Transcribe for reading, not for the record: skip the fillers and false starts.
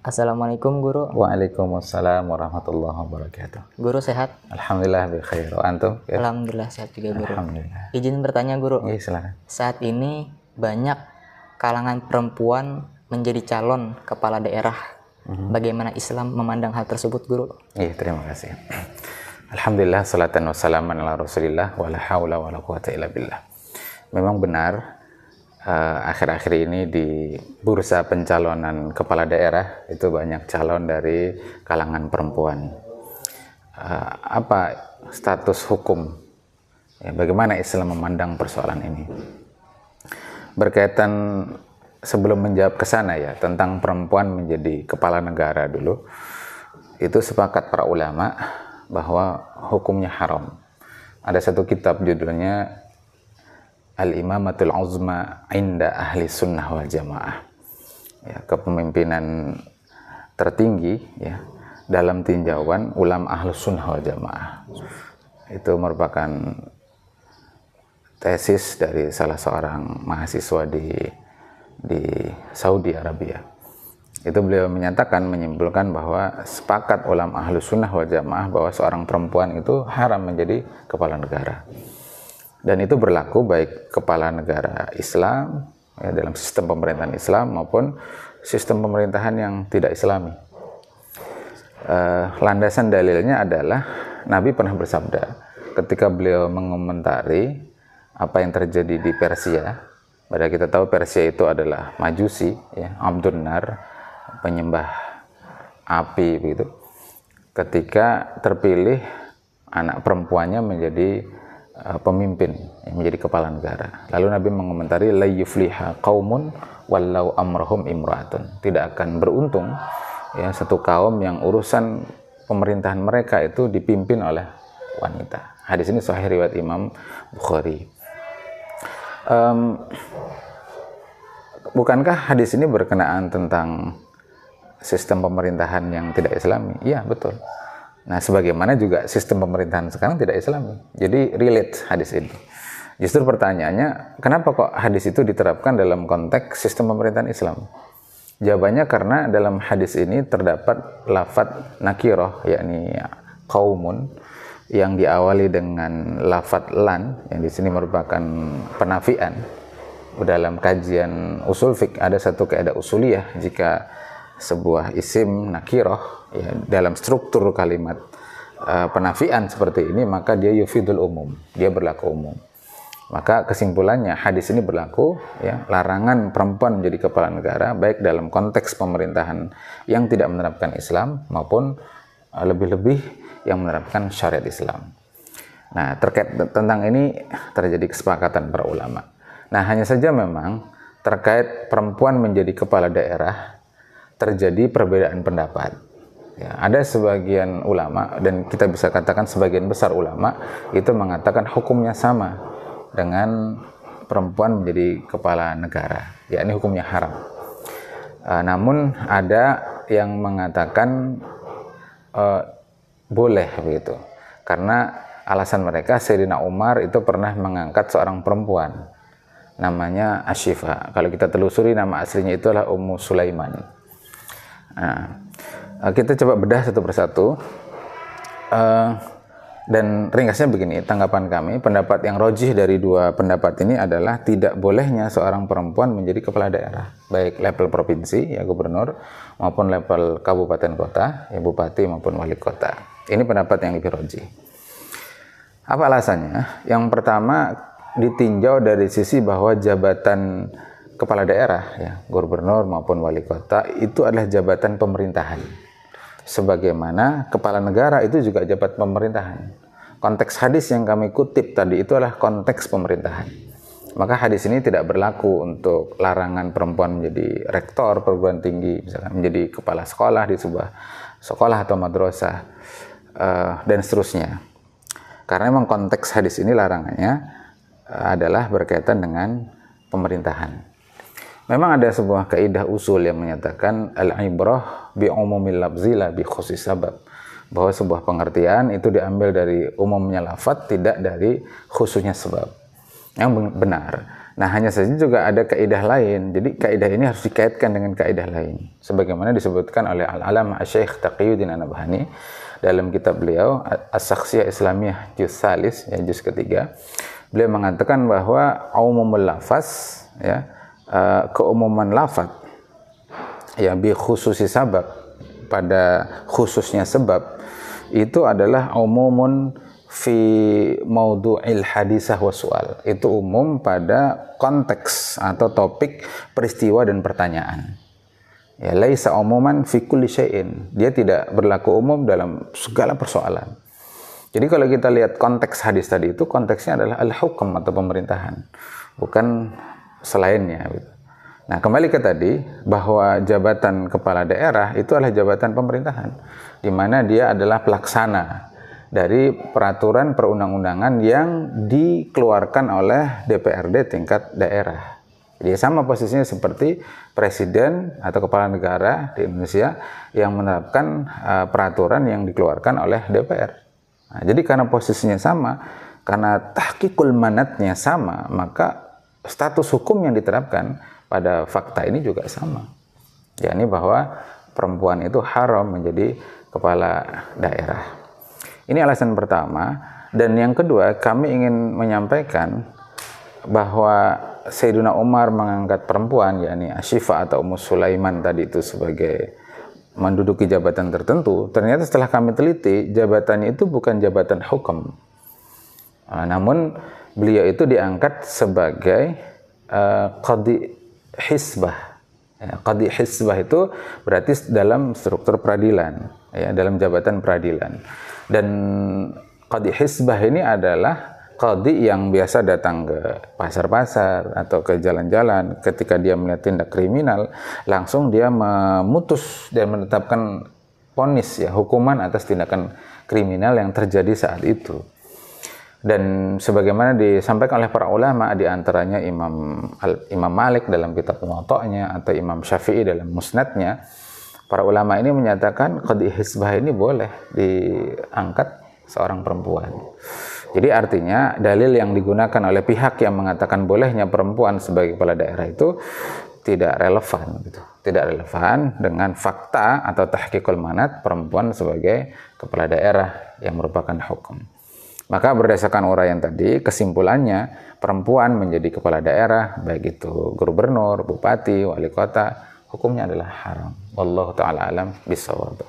Assalamualaikum guru. Waalaikumsalam warahmatullahi wabarakatuh. Guru sehat? Alhamdulillah bi khair. Antum? Ya? Alhamdulillah sehat juga guru. Alhamdulillah. Izin bertanya guru. Iya, silakan. Saat ini banyak kalangan perempuan menjadi calon kepala daerah. Bagaimana Islam memandang hal tersebut guru? Iya, terima kasih. Alhamdulillah, salatan wassalaman ala Rasulillah wala haula wala quwata illa billah. Memang benar, akhir-akhir ini di bursa pencalonan kepala daerah itu banyak calon dari kalangan perempuan. Apa status hukum? Ya, bagaimana Islam memandang persoalan ini? Berkaitan sebelum menjawab ke sana ya tentang perempuan menjadi kepala negara dulu, itu sepakat para ulama bahwa hukumnya haram. Ada satu kitab judulnya Al-Imamatul Uzma Inda Ahli Sunnah wal Jamaah, ya, kepemimpinan tertinggi ya dalam tinjauan ulama Ahli Sunnah wal Jamaah. Itu merupakan tesis dari salah seorang mahasiswa di Saudi Arabia. Itu beliau menyimpulkan bahwa sepakat ulama Ahlu Sunnah wal Jamaah bahwa seorang perempuan itu haram menjadi kepala negara. Dan itu berlaku baik kepala negara Islam ya, dalam sistem pemerintahan Islam maupun sistem pemerintahan yang tidak Islami. Landasan dalilnya adalah Nabi pernah bersabda ketika beliau mengomentari apa yang terjadi di Persia. Padahal kita tahu Persia itu adalah Majusi, ya, Abdun Nar, penyembah api begitu. Ketika terpilih anak perempuannya menjadi pemimpin, menjadi kepala negara. Lalu Nabi mengomentari la yufliha qaumun wallau amrahum imra'atun. Tidak akan beruntung ya satu kaum yang urusan pemerintahan mereka itu dipimpin oleh wanita. Hadis ini sahih riwayat Imam Bukhari. Bukankah hadis ini berkenaan tentang sistem pemerintahan yang tidak Islami? Iya, betul. Nah, sebagaimana juga sistem pemerintahan sekarang tidak Islami. Jadi relate hadis ini. Justru pertanyaannya, kenapa kok hadis itu diterapkan dalam konteks sistem pemerintahan Islam? Jawabannya karena dalam hadis ini terdapat lafadz nakiroh, yakni qaumun, yang diawali dengan lafadz lan, yang di sini merupakan penafian. Dalam kajian usul fiqh ada satu kaidah usuliyah, jika sebuah isim nakiroh ya, dalam struktur kalimat penafian seperti ini, maka dia yufidul umum, dia berlaku umum. Maka kesimpulannya hadis ini berlaku ya, larangan perempuan menjadi kepala negara baik dalam konteks pemerintahan yang tidak menerapkan Islam maupun lebih-lebih yang menerapkan syariat Islam. Nah, terkait tentang ini terjadi kesepakatan para ulama. Nah, hanya saja memang terkait perempuan menjadi kepala daerah terjadi perbedaan pendapat. Ya, ada sebagian ulama, dan kita bisa katakan sebagian besar ulama itu mengatakan hukumnya sama dengan perempuan menjadi kepala negara, yakni hukumnya haram. Namun ada yang mengatakan boleh begitu, karena alasan mereka Sayyidina Umar itu pernah mengangkat seorang perempuan namanya Ashifa. Kalau kita telusuri nama aslinya itu adalah Ummu Sulaiman. Nah, kita coba bedah satu persatu. Dan ringkasnya begini, tanggapan kami, pendapat yang rojih dari dua pendapat ini adalah tidak bolehnya seorang perempuan menjadi kepala daerah, baik level provinsi, ya gubernur, maupun level kabupaten kota, ya bupati maupun wali kota. Ini pendapat yang lebih rojih. Apa alasannya? Yang pertama, ditinjau dari sisi bahwa jabatan kepala daerah, ya gubernur maupun wali kota, itu adalah jabatan pemerintahan. Sebagaimana kepala negara itu juga jabatan pemerintahan. Konteks hadis yang kami kutip tadi itu adalah konteks pemerintahan. Maka hadis ini tidak berlaku untuk larangan perempuan menjadi rektor perguruan tinggi, misalkan menjadi kepala sekolah di sebuah sekolah atau madrasah, dan seterusnya. Karena memang konteks hadis ini larangannya adalah berkaitan dengan pemerintahan. Memang ada sebuah kaidah usul yang menyatakan al-ibrah bi umumil lafzi la bi khusus sabab, bahwa sebuah pengertian itu diambil dari umumnya lafaz, tidak dari khususnya sebab. Yang benar, Nah, hanya saja juga ada kaidah lain. Jadi kaidah ini harus dikaitkan dengan kaidah lain. Sebagaimana disebutkan oleh Al-Alama Syekh Taqiyuddin An-Nabhani dalam kitab beliau As-Shakhsiyah Islamiyah juz salis, ya juz ketiga. Beliau mengatakan bahwa umumul lafaz, ya, keumuman lafaz, ya, bi khususi sabab, pada khususnya sebab, itu adalah umumun fi maudhu'il hadisah wa su'al. Itu umum pada konteks atau topik peristiwa dan pertanyaan. Ya, laisa umuman fi kulli syai'in. Dia tidak berlaku umum dalam segala persoalan. Jadi kalau kita lihat konteks hadis tadi itu, konteksnya adalah al-hukm atau pemerintahan, bukan selainnya gitu. Nah, kembali ke tadi bahwa jabatan kepala daerah itu adalah jabatan pemerintahan, di mana dia adalah pelaksana dari peraturan perundang-undangan yang dikeluarkan oleh DPRD tingkat daerah. Jadi sama posisinya seperti presiden atau kepala negara di Indonesia yang menerapkan peraturan yang dikeluarkan oleh DPR. Nah, jadi karena posisinya sama, karena tahqiqul manatnya sama, maka status hukum yang diterapkan pada fakta ini juga sama. Yakni bahwa perempuan itu haram menjadi kepala daerah. Ini alasan pertama. Dan yang kedua, kami ingin menyampaikan bahwa Sayyidina Umar mengangkat perempuan, yakni Asyifa atau Ummu Sulaiman tadi itu sebagai menduduki jabatan tertentu. Ternyata setelah kami teliti, jabatannya itu bukan jabatan hukum. Namun beliau itu diangkat sebagai qadhi hisbah. Ya, qadhi hisbah itu berarti dalam struktur peradilan, ya, dalam jabatan peradilan. Dan qadhi hisbah ini adalah qadhi yang biasa datang ke pasar-pasar atau ke jalan-jalan. Ketika dia melihat tindak kriminal, langsung dia memutus dan menetapkan vonis, ya, hukuman atas tindakan kriminal yang terjadi saat itu. Dan sebagaimana disampaikan oleh para ulama, di antaranya Imam Malik dalam kitab Muwatta'nya atau Imam Syafi'i dalam Musnadnya, para ulama ini menyatakan qadhi hisbah ini boleh diangkat seorang perempuan. Jadi artinya dalil yang digunakan oleh pihak yang mengatakan bolehnya perempuan sebagai kepala daerah itu tidak relevan gitu. Tidak relevan dengan fakta atau tahqiqul manat perempuan sebagai kepala daerah yang merupakan hukum. Maka berdasarkan uraian tadi, kesimpulannya perempuan menjadi kepala daerah, baik itu gubernur, bupati, wali kota, hukumnya adalah haram. Wallahu ta'ala alam bisawab.